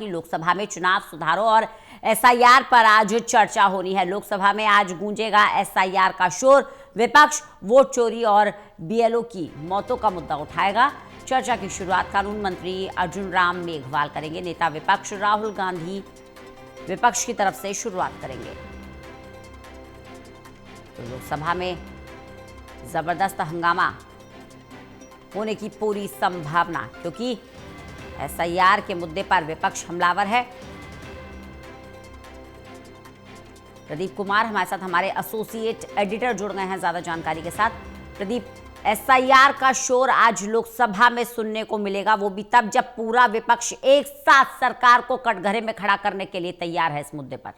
कि लोकसभा में चुनाव सुधारों और एसआईआर पर आज चर्चा होनी है। लोकसभा में आज गूंजेगा एसआईआर का शोर। विपक्ष वोट चोरी और बीएलओ की मौतों का मुद्दा उठाएगा। चर्चा की शुरुआत कानून मंत्री अर्जुन राम मेघवाल करेंगे। नेता विपक्ष राहुल गांधी विपक्ष की तरफ से शुरुआत करेंगे। तो लोकसभा में जबरदस्त हंगामा होने की पूरी संभावना, क्योंकि एसआईआर के मुद्दे पर विपक्ष हमलावर है। प्रदीप कुमार हमारे साथ, हमारे एसोसिएट एडिटर जुड़ गए हैं ज्यादा जानकारी के साथ। प्रदीप, एसआईआर का शोर आज लोकसभा में सुनने को मिलेगा, वो भी तब जब पूरा विपक्ष एक साथ सरकार को कटघरे में खड़ा करने के लिए तैयार है इस मुद्दे पर।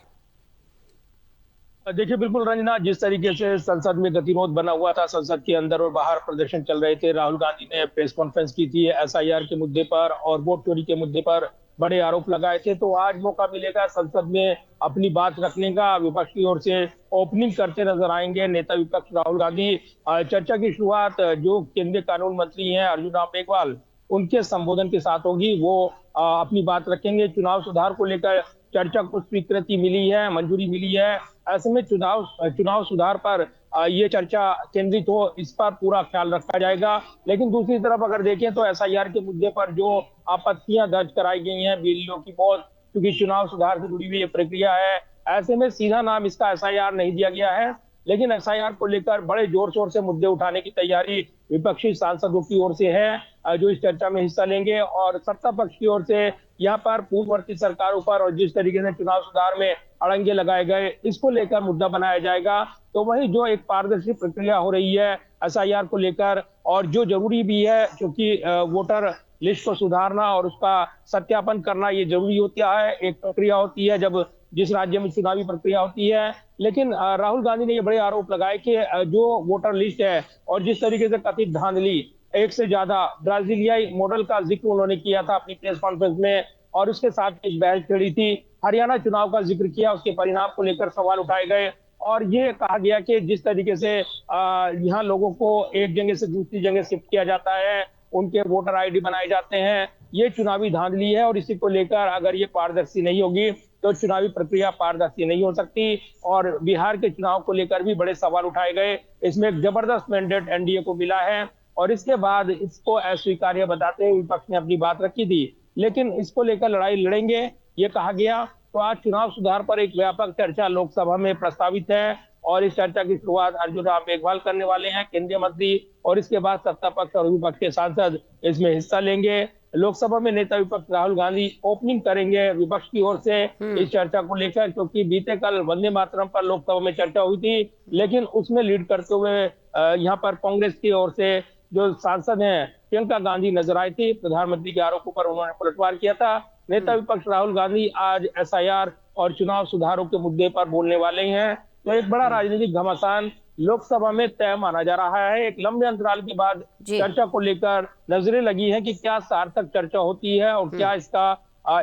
देखिए, बिल्कुल रंजना, जिस तरीके से संसद में गतिरोध बना हुआ था, संसद के अंदर और बाहर प्रदर्शन चल रहे थे, राहुल गांधी ने प्रेस कॉन्फ्रेंस की थी एसआईआर के मुद्दे पर और वोट चोरी के मुद्दे पर बड़े आरोप लगाए थे। तो आज मौका मिलेगा संसद में अपनी बात रखने का। विपक्ष की ओर से ओपनिंग करते नजर आएंगे नेता विपक्ष राहुल गांधी। चर्चा की शुरुआत जो केंद्रीय कानून मंत्री हैं अर्जुन राम मेघवाल, उनके संबोधन के साथ होगी। वो अपनी बात रखेंगे। चुनाव सुधार को लेकर चर्चा को स्वीकृति मिली है, मंजूरी मिली है। ऐसे में चुनाव सुधार पर ये चर्चा केंद्रित हो, इस पर पूरा ख्याल रखा जाएगा। लेकिन दूसरी तरफ अगर देखें तो एसआईआर के मुद्दे पर जो आपत्तियां दर्ज कराई गई हैं बीएलओ की मौत, क्योंकि चुनाव सुधार से जुड़ी हुई ये प्रक्रिया है, ऐसे में सीधा नाम इसका एसआईआर नहीं दिया गया है। लेकिन एसआईआर को लेकर बड़े जोर शोर से मुद्दे उठाने की तैयारी विपक्षी सांसदों की ओर से है जो इस चर्चा में हिस्सा लेंगे। और सत्ता पक्ष की ओर से यहाँ पर पूर्ववर्ती सरकारों पर और जिस तरीके से चुनाव सुधार में अड़ंगे लगाए गए, इसको लेकर मुद्दा बनाया जाएगा। तो वही जो एक पारदर्शी प्रक्रिया हो रही है एसआईआर को लेकर, और जो जरूरी भी है, क्योंकि वोटर लिस्ट को सुधारना और उसका सत्यापन करना ये जरूरी होता है। एक प्रक्रिया होती है जब जिस राज्य में चुनावी प्रक्रिया होती है। लेकिन राहुल गांधी ने ये बड़े आरोप लगाए कि जो वोटर लिस्ट है और जिस तरीके से कथित धांधली, एक से ज्यादा ब्राजीलियाई मॉडल का जिक्र उन्होंने किया था अपनी प्रेस कॉन्फ्रेंस में, और उसके साथ एक बहस छिड़ी थी। हरियाणा चुनाव का जिक्र किया, उसके परिणाम को लेकर सवाल उठाए गए और ये कहा गया कि जिस तरीके से यहाँ लोगों को एक जगह से दूसरी जगह शिफ्ट किया जाता है, उनके वोटर आईडी बनाए जाते हैं, ये चुनावी धांधली है। और इसी को लेकर अगर ये पारदर्शी नहीं होगी तो चुनावी प्रक्रिया पारदर्शी नहीं हो सकती। और बिहार के चुनाव को लेकर भी बड़े सवाल उठाए गए। इसमें एक जबरदस्त मैंडेट एनडीए को मिला है और इसके बाद इसको अस्वीकार्य बताते हुए विपक्ष ने अपनी बात रखी थी। लेकिन इसको लेकर लड़ाई लड़ेंगे, ये कहा गया। तो आज चुनाव सुधार पर एक व्यापक चर्चा लोकसभा में प्रस्तावित है और इस चर्चा की शुरुआत अर्जुन राम मेघवाल करने वाले हैं, केंद्रीय मंत्री, और इसके बाद सत्ता पक्ष और विपक्ष के सांसद इसमें हिस्सा लेंगे। लोकसभा में नेता विपक्ष राहुल गांधी ओपनिंग करेंगे विपक्ष की ओर से इस चर्चा को लेकर, क्योंकि बीते कल वंदे मातरम पर लोकसभा में चर्चा हुई थी, लेकिन उसमें लीड करते हुए यहाँ पर कांग्रेस की ओर से जो सांसद हैं प्रियंका गांधी नजर आई थी। प्रधानमंत्री के आरोपों पर उन्होंने पलटवार किया था। नेता विपक्ष राहुल गांधी आज एसआईआर और चुनाव सुधारों के मुद्दे पर बोलने वाले हैं। तो एक बड़ा राजनीतिक घमासान लोकसभा में तय माना जा रहा है। एक लंबे अंतराल के बाद चर्चा को लेकर नजरें लगी हैं कि क्या सार्थक चर्चा होती है और क्या इसका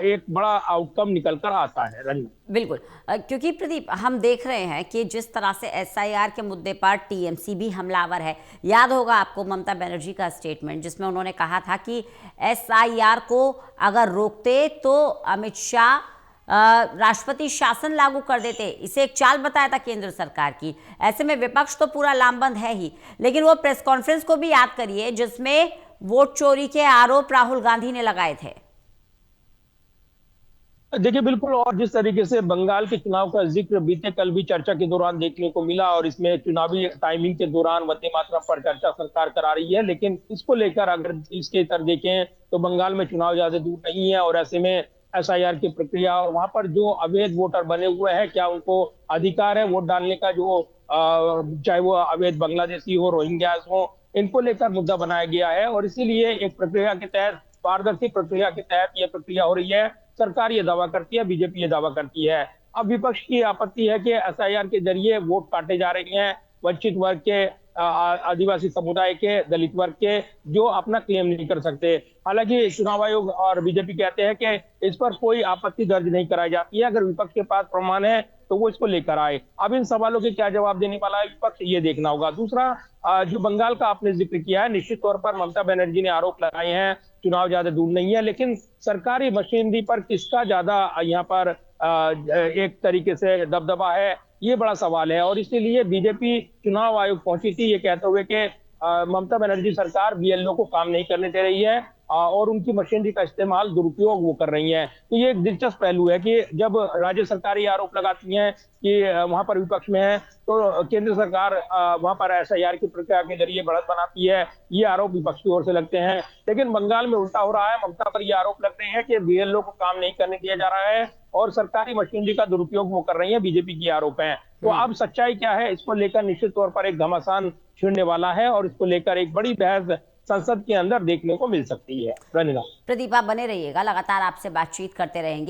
एक बड़ा आउटकम निकल कर आता है। रंजना, बिल्कुल, क्योंकि प्रदीप, हम देख रहे हैं कि जिस तरह से एसआईआर के मुद्दे पर टीएमसी भी हमलावर है। याद होगा आपको ममता बनर्जी का स्टेटमेंट, जिसमें उन्होंने कहा था कि एसआईआर को अगर रोकते तो अमित शाह राष्ट्रपति शासन लागू कर देते। इसे एक चाल बताया था केंद्र सरकार की। ऐसे में विपक्ष तो पूरा लामबंद है ही, लेकिन वो प्रेस कॉन्फ्रेंस को भी याद करिए जिसमें वोट चोरी के आरोप राहुल गांधी ने लगाए थे। देखिए, बिल्कुल, और जिस तरीके से बंगाल के चुनाव का जिक्र बीते कल भी चर्चा के दौरान देखने को मिला, और इसमें चुनावी टाइमिंग के दौरान वंदे मातरम पर चर्चा सरकार करा रही है। लेकिन इसको लेकर अगर इसके तरह देखें तो बंगाल में चुनाव ज्यादा दूर नहीं है और ऐसे में एसआईआर की प्रक्रिया और वहां पर जो अवैध वोटर बने हुए हैं, क्या उनको अधिकार है वोट डालने का, जो चाहे वो अवैध बांग्लादेशी हो, रोहिंग्यास हो, इनको लेकर मुद्दा बनाया गया है। और इसीलिए एक प्रक्रिया के तहत, पारदर्शी प्रक्रिया के तहत यह प्रक्रिया हो रही है। सरकार ये दावा करती है, बीजेपी ये दावा करती है। अब विपक्ष की आपत्ति है कि एसआईआर के जरिए वोट काटे जा रहे हैं, वंचित वर्ग के आदिवासी समुदाय के, दलित वर्ग के, जो अपना क्लेम नहीं कर सकते। हालांकि चुनाव आयोग और बीजेपी कहते हैं कि इस पर कोई आपत्ति दर्ज नहीं कराई जाती है, अगर विपक्ष के पास प्रमाण है तो वो इसको लेकर आए। अब इन सवालों के क्या जवाब देने वाला है विपक्ष, ये देखना होगा। दूसरा, जो बंगाल का आपने जिक्र किया है, निश्चित तौर पर ममता बनर्जी ने आरोप लगाए हैं, चुनाव ज्यादा दूर नहीं है, लेकिन सरकारी मशीनरी पर किसका ज्यादा यहाँ पर एक तरीके से दबदबा है, ये बड़ा सवाल है। और इसीलिए बीजेपी चुनाव आयोग पहुंची थी ये कहते हुए कि ममता बनर्जी सरकार बीएलओ को काम नहीं करने दे रही है और उनकी मशीनरी का इस्तेमाल दुरुपयोग वो कर रही हैं। तो ये एक दिलचस्प पहलू है कि जब राज्य सरकारें आरोप लगाती हैं कि वहां पर विपक्ष में है, तो केंद्र सरकार वहां पर एसआईआर की प्रक्रिया के जरिए बढ़त बनाती है। ये आरोप विपक्ष की ओर से लगते हैं। लेकिन बंगाल में उल्टा हो रहा है, ममता पर ये आरोप लग रहे हैं कि बीएलओ को काम नहीं करने दिया जा रहा है और सरकारी मशीनरी का दुरुपयोग वो कर रही है, बीजेपी की आरोप है। तो अब सच्चाई क्या है, इसको लेकर निश्चित तौर पर एक घमासान छिड़ने वाला है और इसको लेकर एक बड़ी बहस संसद के अंदर देखने को मिल सकती है। रंजना, प्रदीप आप बने रहिएगा, लगातार आपसे बातचीत करते रहेंगे।